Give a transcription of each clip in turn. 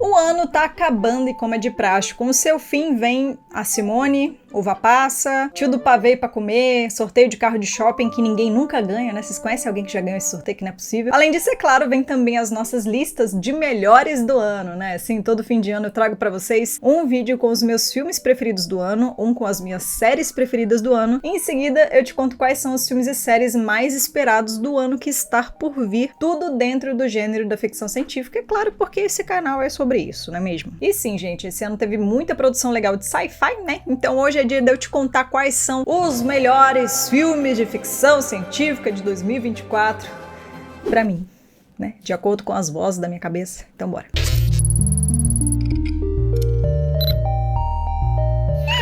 O ano tá acabando e como é de praxe, com o seu fim vem a Simone, uva passa, tio do pavê pra comer, sorteio de carro de shopping que ninguém nunca ganha, né? Vocês conhecem alguém que já ganhou esse sorteio que não é possível? Além disso, é claro, vem também as nossas listas de melhores do ano, né? Sim, todo fim de ano eu trago pra vocês um vídeo com os meus filmes preferidos do ano, um com as minhas séries preferidas do ano, e em seguida eu te conto quais são os filmes e séries mais esperados do ano que está por vir, tudo dentro do gênero da ficção científica, é claro, porque esse canal é sobre isso, não é mesmo? E sim, gente, esse ano teve muita produção legal de sci-fi, né? Então hoje é dia de eu te contar quais são os melhores filmes de ficção científica de 2024 pra mim, né? De acordo com as vozes da minha cabeça. Então bora.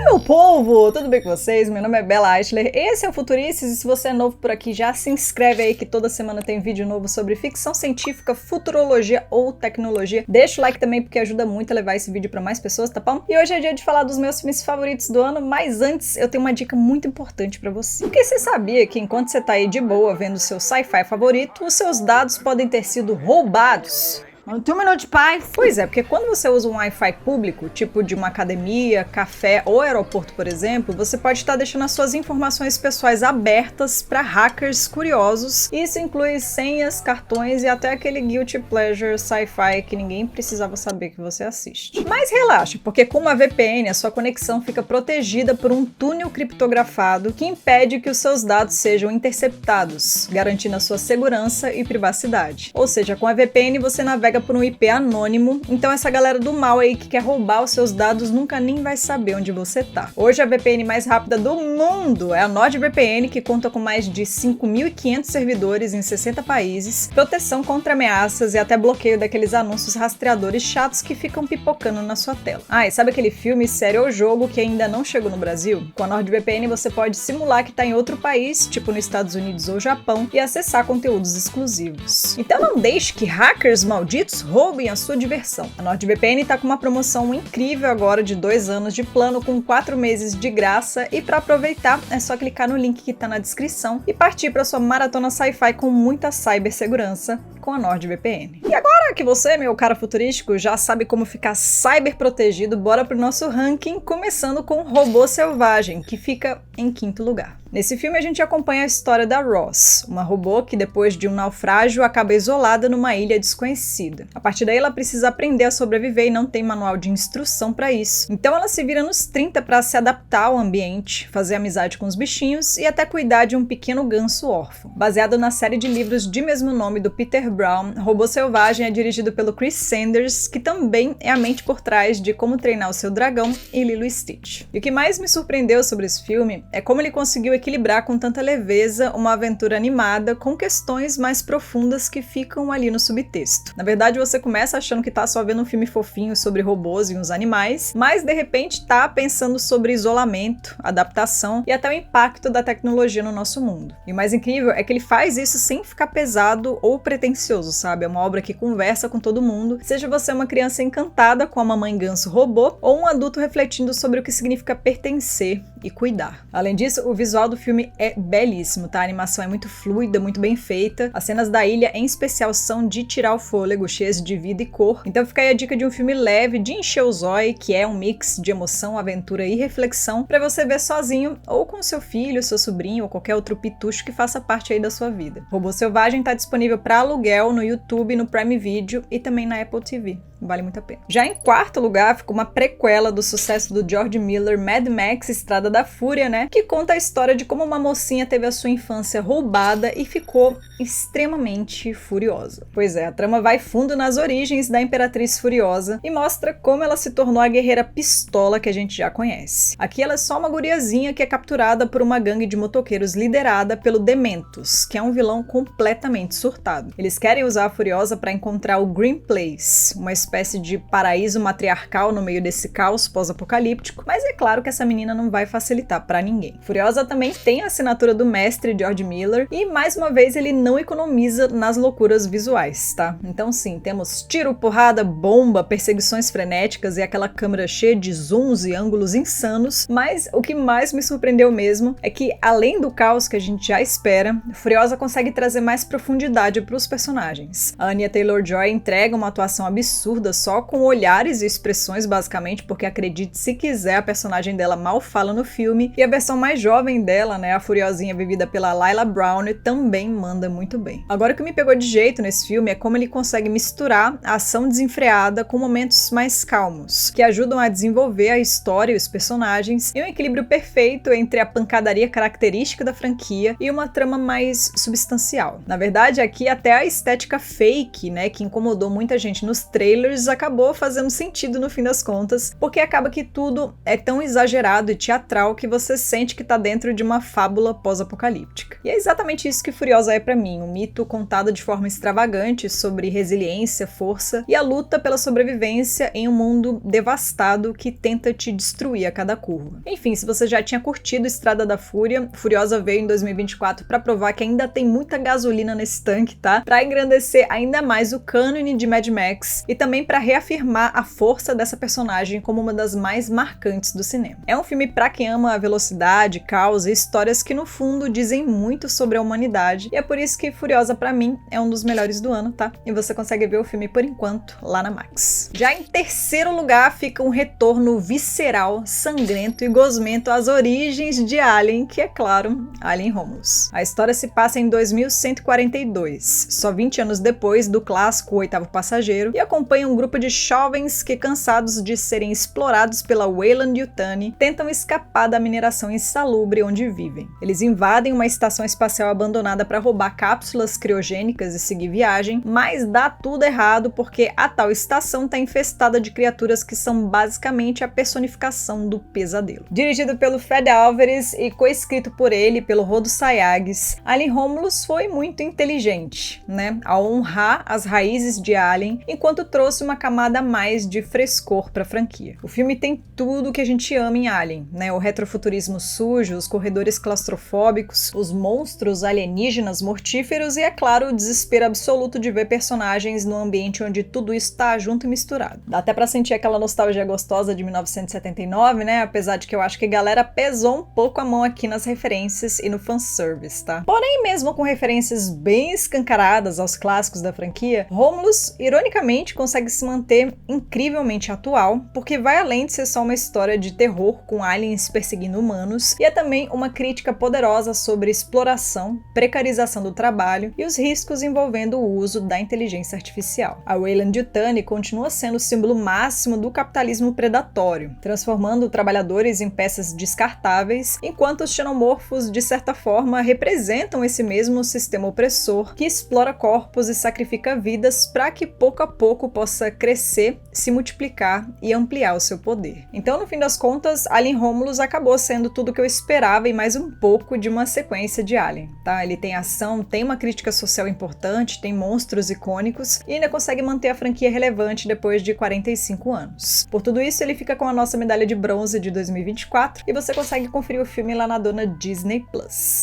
Meu povo, tudo bem com vocês? Meu nome é Bella Eichler, esse é o Futurices e se você é novo por aqui já se inscreve aí que toda semana tem vídeo novo sobre ficção científica, futurologia ou tecnologia. Deixa o like também porque ajuda muito a levar esse vídeo para mais pessoas, tá bom? E hoje é dia de falar dos meus filmes favoritos do ano, mas antes eu tenho uma dica muito importante para você. Porque você sabia que enquanto você tá aí de boa vendo o seu sci-fi favorito, os seus dados podem ter sido roubados? Não tem um minuto de paz. Pois é, porque quando você usa um Wi-Fi público, tipo de uma academia, café ou aeroporto, por exemplo, você pode estar deixando as suas informações pessoais abertas para hackers curiosos. Isso inclui senhas, cartões e até aquele guilty pleasure sci-fi que ninguém precisava saber que você assiste. Mas relaxa, porque com uma VPN a sua conexão fica protegida por um túnel criptografado que impede que os seus dados sejam interceptados, garantindo a sua segurança e privacidade. Ou seja, com a VPN você navega por um IP anônimo, então essa galera do mal aí que quer roubar os seus dados nunca nem vai saber onde você tá. Hoje a VPN mais rápida do mundo é a NordVPN, que conta com mais de 5.500 servidores em 60 países, proteção contra ameaças e até bloqueio daqueles anúncios rastreadores chatos que ficam pipocando na sua tela. Ah, e sabe aquele filme, série ou jogo que ainda não chegou no Brasil? Com a NordVPN você pode simular que tá em outro país, tipo nos Estados Unidos ou Japão, e acessar conteúdos exclusivos. Então não deixe que hackers malditos roubem a sua diversão. A NordVPN está com uma promoção incrível agora de 2 anos de plano com 4 meses de graça e para aproveitar é só clicar no link que está na descrição e partir para sua maratona sci-fi com muita cibersegurança com a NordVPN. E agora que você, meu cara futurístico, já sabe como ficar cyber protegido, bora pro nosso ranking, começando com Robô Selvagem, que fica em 5º lugar. Nesse filme a gente acompanha a história da Ross, uma robô que depois de um naufrágio acaba isolada numa ilha desconhecida. A partir daí ela precisa aprender a sobreviver e não tem manual de instrução para isso. Então ela se vira nos 30 para se adaptar ao ambiente, fazer amizade com os bichinhos e até cuidar de um pequeno ganso órfão. Baseado na série de livros de mesmo nome do Peter Brown, Robô Selvagem é dirigido pelo Chris Sanders, que também é a mente por trás de Como Treinar o Seu Dragão e Lilo e Stitch. E o que mais me surpreendeu sobre esse filme é como ele conseguiu equilibrar com tanta leveza uma aventura animada com questões mais profundas que ficam ali no subtexto. Na verdade, você começa achando que tá só vendo um filme fofinho sobre robôs e uns animais, mas de repente tá pensando sobre isolamento, adaptação e até o impacto da tecnologia no nosso mundo. E o mais incrível é que ele faz isso sem ficar pesado ou pretensioso, sabe? É uma obra que conversa com todo mundo, seja você uma criança encantada com a mamãe ganso robô ou um adulto refletindo sobre o que significa pertencer e cuidar. Além disso, o visual do filme é belíssimo, tá? A animação é muito fluida, muito bem feita. As cenas da ilha, em especial, são de tirar o fôlego, cheias de vida e cor. Então fica aí a dica de um filme leve, de encher o zóio, que é um mix de emoção, aventura e reflexão, pra você ver sozinho ou com seu filho, seu sobrinho ou qualquer outro pitucho que faça parte aí da sua vida. Robô Selvagem tá disponível para aluguel no YouTube, no Prime Video e também na Apple TV. Vale muito a pena. Já em 4º lugar ficou uma prequela do sucesso do George Miller, Mad Max Estrada da Fúria, né? Que conta a história de como uma mocinha teve a sua infância roubada e ficou extremamente furiosa. Pois é, a trama vai fundo nas origens da Imperatriz Furiosa e mostra como ela se tornou a guerreira pistola que a gente já conhece. Aqui ela é só uma guriazinha que é capturada por uma gangue de motoqueiros liderada pelo Dementos, que é um vilão completamente surtado. Eles querem usar a Furiosa para encontrar o Green Place, uma espécie de paraíso matriarcal no meio desse caos pós-apocalíptico, mas é claro que essa menina não vai facilitar pra ninguém. Furiosa também tem a assinatura do mestre George Miller e, mais uma vez, ele não economiza nas loucuras visuais, tá? Então sim, temos tiro, porrada, bomba, perseguições frenéticas e aquela câmera cheia de zooms e ângulos insanos, mas o que mais me surpreendeu mesmo é que, além do caos que a gente já espera, Furiosa consegue trazer mais profundidade pros personagens. A Anya Taylor-Joy entrega uma atuação absurda muda só com olhares e expressões, basicamente, porque acredite se quiser, a personagem dela mal fala no filme, e a versão mais jovem dela, né, a Furiosinha vivida pela Lila Brown, também manda muito bem. Agora, o que me pegou de jeito nesse filme é como ele consegue misturar a ação desenfreada com momentos mais calmos, que ajudam a desenvolver a história e os personagens, e um equilíbrio perfeito entre a pancadaria característica da franquia e uma trama mais substancial. Na verdade, aqui até a estética fake, né, que incomodou muita gente nos trailers, acabou fazendo sentido no fim das contas, porque acaba que tudo é tão exagerado e teatral que você sente que tá dentro de uma fábula pós-apocalíptica. E é exatamente isso que Furiosa é pra mim, um mito contado de forma extravagante sobre resiliência, força e a luta pela sobrevivência em um mundo devastado que tenta te destruir a cada curva. Enfim, se você já tinha curtido Estrada da Fúria, Furiosa veio em 2024 pra provar que ainda tem muita gasolina nesse tanque, tá? Pra engrandecer ainda mais o cânone de Mad Max e também pra reafirmar a força dessa personagem como uma das mais marcantes do cinema. É um filme pra quem ama a velocidade, caos e histórias que no fundo dizem muito sobre a humanidade, e é por isso que Furiosa pra mim é um dos melhores do ano, tá? E você consegue ver o filme por enquanto lá na Max. Já em terceiro lugar fica um retorno visceral, sangrento e gosmento às origens de Alien, que é claro, Alien Romulus. A história se passa em 2142, só 20 anos depois do clássico O Oitavo Passageiro, e acompanha um grupo de jovens que, cansados de serem explorados pela Weyland-Yutani, tentam escapar da mineração insalubre onde vivem. Eles invadem uma estação espacial abandonada para roubar cápsulas criogênicas e seguir viagem, mas dá tudo errado porque a tal estação está infestada de criaturas que são basicamente a personificação do pesadelo. Dirigido pelo Fede Alvarez e coescrito por ele e pelo Rodo Sayagues, Alien Romulus foi muito inteligente, né, ao honrar as raízes de Alien, enquanto trouxe uma camada a mais de frescor para a franquia. O filme tem tudo que a gente ama em Alien, né, o retrofuturismo sujo, os corredores claustrofóbicos, os monstros alienígenas mortíferos e, é claro, o desespero absoluto de ver personagens num ambiente onde tudo isso tá junto e misturado. Dá até pra sentir aquela nostalgia gostosa de 1979, né? Apesar de que eu acho que a galera pesou um pouco a mão aqui nas referências e no fanservice, tá? Porém, mesmo com referências bem escancaradas aos clássicos da franquia, Romulus, ironicamente, consegue se manter incrivelmente atual, porque vai além de ser só uma história de terror com aliens perseguindo humanos, e é também uma crítica poderosa sobre exploração, precarização do trabalho e os riscos envolvendo o uso da inteligência artificial. A Weyland-Yutani continua sendo o símbolo máximo do capitalismo predatório, transformando trabalhadores em peças descartáveis, enquanto os xenomorfos, de certa forma, representam esse mesmo sistema opressor que explora corpos e sacrifica vidas para que pouco a pouco possa crescer, se multiplicar e ampliar o seu poder. Então, no fim das contas, Alien Romulus acabou sendo tudo o que eu esperava e mais um pouco de uma sequência de Alien, tá? Ele tem ação, tem uma crítica social importante, tem monstros icônicos e ainda consegue manter a franquia relevante depois de 45 anos. Por tudo isso, ele fica com a nossa medalha de bronze de 2024 e você consegue conferir o filme lá na dona Disney+.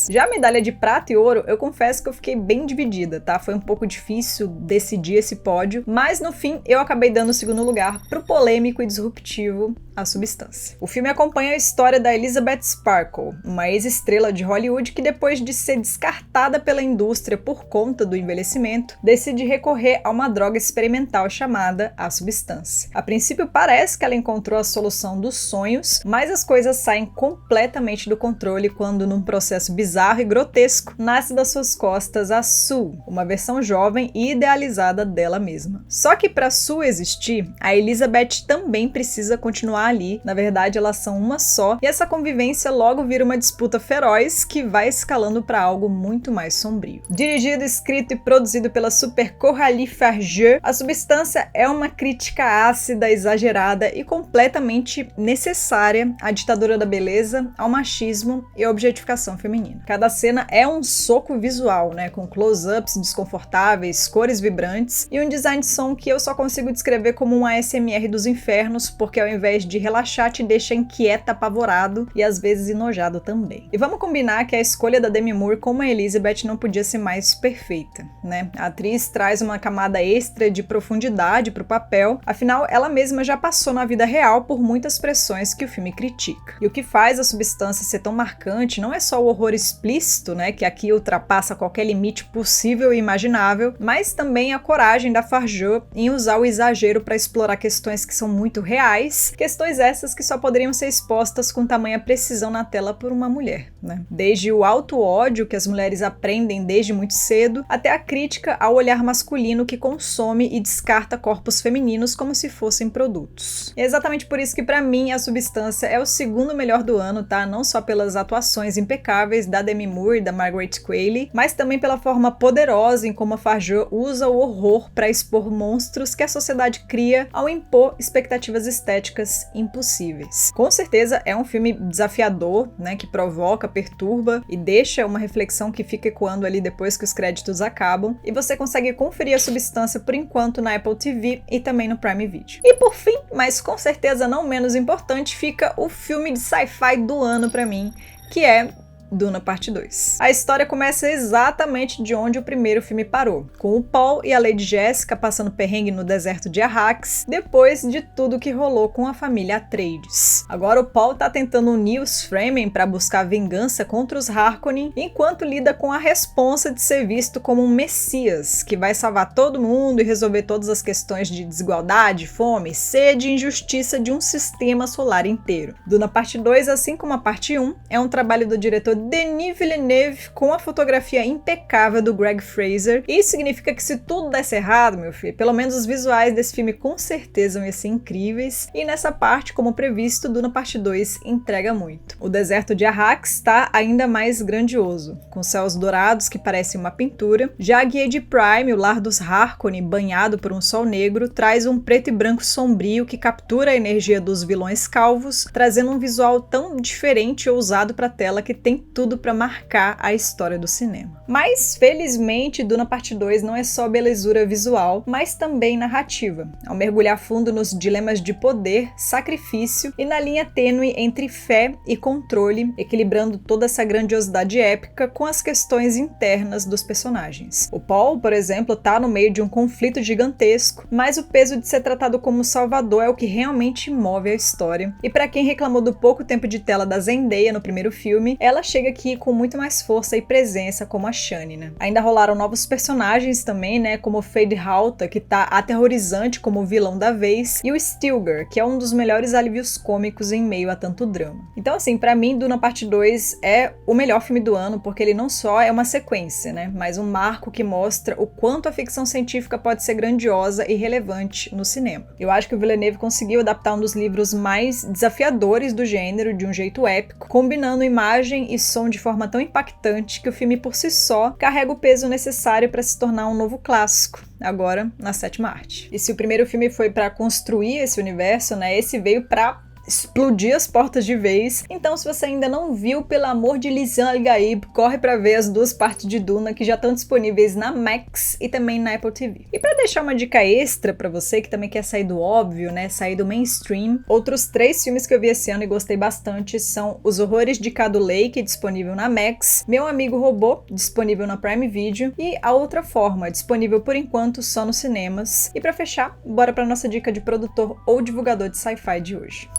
Já a medalha de prata e ouro, eu confesso que eu fiquei bem dividida, tá? Foi um pouco difícil decidir esse pódio, mas no fim eu acabei dando o segundo lugar pro polêmico e disruptivo A Substância. O filme acompanha a história da Elizabeth Sparkle, uma ex-estrela de Hollywood que, depois de ser descartada pela indústria por conta do envelhecimento, decide recorrer a uma droga experimental chamada A Substância. A princípio parece que ela encontrou a solução dos sonhos, mas as coisas saem completamente do controle quando, num processo bizarro e grotesco, nasce das suas costas a Sue, uma versão jovem e idealizada dela mesma. Só que para Sue existir, a Elizabeth também precisa continuar ali. Na verdade, elas são uma só, e essa convivência logo vira uma disputa feroz que vai escalando para algo muito mais sombrio. Dirigido, escrito e produzido pela super Coralie Fargeau, A Substância é uma crítica ácida, exagerada e completamente necessária à ditadura da beleza, ao machismo e à objetificação feminina. Cada cena é um soco visual, né, com close-ups desconfortáveis, cores vibrantes e um design de som que eu só consigo descrever como um ASMR dos infernos, porque ao invés de relaxar te deixa inquieta, apavorado e às vezes enojado também. E vamos combinar que a escolha da Demi Moore como a Elizabeth não podia ser mais perfeita, né? A atriz traz uma camada extra de profundidade pro papel, afinal ela mesma já passou na vida real por muitas pressões que o filme critica. E o que faz A Substância ser tão marcante não é só o horror explícito, né, que aqui ultrapassa qualquer limite possível e imaginável, mas também a coragem da Fargeau em usar usar o exagero para explorar questões que são muito reais, questões essas que só poderiam ser expostas com tamanha precisão na tela por uma mulher, né? Desde o auto-ódio que as mulheres aprendem desde muito cedo, até a crítica ao olhar masculino que consome e descarta corpos femininos como se fossem produtos. É exatamente por isso que pra mim A Substância é o segundo melhor do ano, tá? Não só pelas atuações impecáveis da Demi Moore e da Margaret Qualley, mas também pela forma poderosa em como a Fargeau usa o horror para expor monstros que a sociedade cria ao impor expectativas estéticas impossíveis. Com certeza é um filme desafiador, né, que provoca, perturba e deixa uma reflexão que fica ecoando ali depois que os créditos acabam, e você consegue conferir A Substância por enquanto na Apple TV e também no Prime Video. E por fim, mas com certeza não menos importante, fica o filme de sci-fi do ano pra mim, que é Duna Parte 2. A história começa exatamente de onde o primeiro filme parou, com o Paul e a Lady Jessica passando perrengue no deserto de Arrakis, depois de tudo que rolou com a família Atreides. Agora o Paul tá tentando unir os Fremen para buscar vingança contra os Harkonnen, enquanto lida com a responsa de ser visto como um messias, que vai salvar todo mundo e resolver todas as questões de desigualdade, fome, sede e injustiça de um sistema solar inteiro. Duna Parte 2, assim como a Parte 1, é um trabalho do diretor Denis Villeneuve com a fotografia impecável do Greg Fraser. Isso significa que se tudo desse errado, meu filho, pelo menos os visuais desse filme com certeza vão ser incríveis, e nessa parte, como previsto, Duna Parte 2 entrega muito. O deserto de Arrakis está ainda mais grandioso, com céus dourados que parecem uma pintura. Já a Gilead Prime, o lar dos Harkonnen, banhado por um sol negro, traz um preto e branco sombrio que captura a energia dos vilões calvos, trazendo um visual tão diferente e ousado para a tela que tem tudo para marcar a história do cinema. Mas, felizmente, Duna Parte 2 não é só belezura visual, mas também narrativa, ao mergulhar fundo nos dilemas de poder, sacrifício e na linha tênue entre fé e controle, equilibrando toda essa grandiosidade épica com as questões internas dos personagens. O Paul, por exemplo, tá no meio de um conflito gigantesco, mas o peso de ser tratado como salvador é o que realmente move a história. E para quem reclamou do pouco tempo de tela da Zendaya no primeiro filme, ela chega aqui com muito mais força e presença como a Shani, né? Ainda rolaram novos personagens também, né? Como o Fade Hauta, que tá aterrorizante como o vilão da vez, e o Stilgar, que é um dos melhores alívios cômicos em meio a tanto drama. Então, assim, pra mim, Duna Parte 2 é o melhor filme do ano, porque ele não só é uma sequência, né? Mas um marco que mostra o quanto a ficção científica pode ser grandiosa e relevante no cinema. Eu acho que o Villeneuve conseguiu adaptar um dos livros mais desafiadores do gênero de um jeito épico, combinando imagem e som de forma tão impactante que o filme por si só carrega o peso necessário para se tornar um novo clássico, agora na sétima arte. E se o primeiro filme foi para construir esse universo, né, esse veio para explodir as portas de vez. Então, se você ainda não viu, pelo amor de Lisan Al-Gaib, corre pra ver as duas partes de Duna que já estão disponíveis na Max e também na Apple TV. E pra deixar uma dica extra pra você que também quer sair do óbvio, né, sair do mainstream, outros 3 filmes que eu vi esse ano e gostei bastante são Os Horrores de Cadu Lake, disponível na Max, Meu Amigo Robô, disponível na Prime Video, e A Outra Forma, disponível por enquanto só nos cinemas. E pra fechar, bora pra nossa dica de produtor ou divulgador de sci-fi de hoje.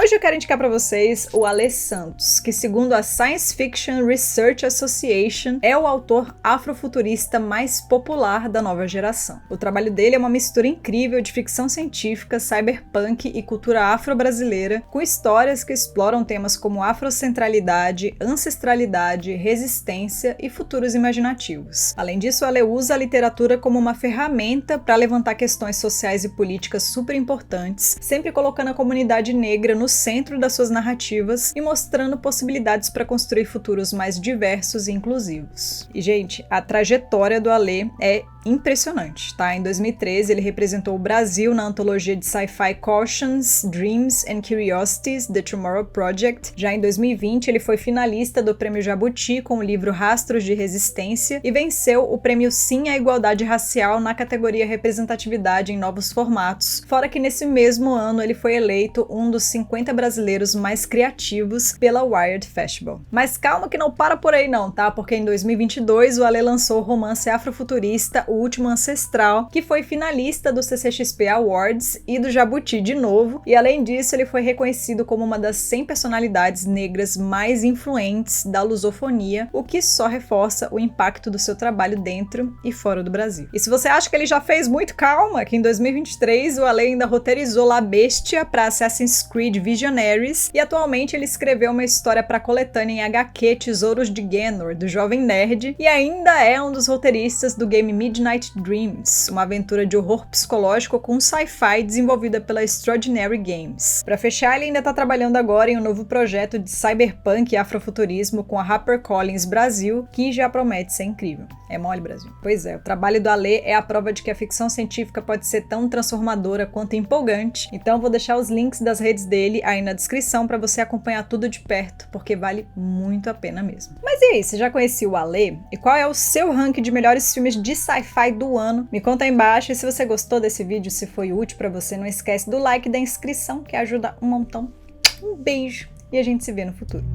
Hoje eu quero indicar para vocês o Ale Santos, que segundo a Science Fiction Research Association é o autor afrofuturista mais popular da nova geração. O trabalho dele é uma mistura incrível de ficção científica, cyberpunk e cultura afro-brasileira, com histórias que exploram temas como afrocentralidade, ancestralidade, resistência e futuros imaginativos. Além disso, o Ale usa a literatura como uma ferramenta para levantar questões sociais e políticas super importantes, sempre colocando a comunidade negra no centro das suas narrativas e mostrando possibilidades para construir futuros mais diversos e inclusivos. E, gente, a trajetória do Ale é impressionante, tá? Em 2013, ele representou o Brasil na antologia de sci-fi Cautions, Dreams and Curiosities, The Tomorrow Project. Já em 2020, ele foi finalista do Prêmio Jabuti com o livro Rastros de Resistência e venceu o Prêmio Sim à Igualdade Racial na categoria Representatividade em Novos Formatos, fora que nesse mesmo ano ele foi eleito um dos 50 50 brasileiros mais criativos pela Wired Festival. Mas calma que não para por aí não, tá? Porque em 2022 o Ale lançou o romance afrofuturista O Último Ancestral, que foi finalista do CCXP Awards e do Jabuti de novo, e além disso ele foi reconhecido como uma das 100 personalidades negras mais influentes da lusofonia, o que só reforça o impacto do seu trabalho dentro e fora do Brasil. E se você acha que ele já fez muito, calma, que em 2023 o Ale ainda roteirizou La Bestia para Assassin's Creed Visionaries e atualmente ele escreveu uma história para a coletânea em HQ Tesouros de Ganor, do Jovem Nerd, e ainda é um dos roteiristas do game Midnight Dreams, uma aventura de horror psicológico com sci-fi desenvolvida pela Extraordinary Games. Para fechar, ele ainda está trabalhando agora em um novo projeto de cyberpunk e afrofuturismo com a HarperCollins Brasil, que já promete ser incrível. É mole, Brasil? Pois é, o trabalho do Ale é a prova de que a ficção científica pode ser tão transformadora quanto empolgante, então vou deixar os links das redes dele aí na descrição para você acompanhar tudo de perto, porque vale muito a pena mesmo. Mas e aí, você já conhecia o Ale? E qual é o seu ranking de melhores filmes de sci-fi do ano? Me conta aí embaixo, e se você gostou desse vídeo, se foi útil para você, não esquece do like e da inscrição, que ajuda um montão. Um beijo e a gente se vê no futuro.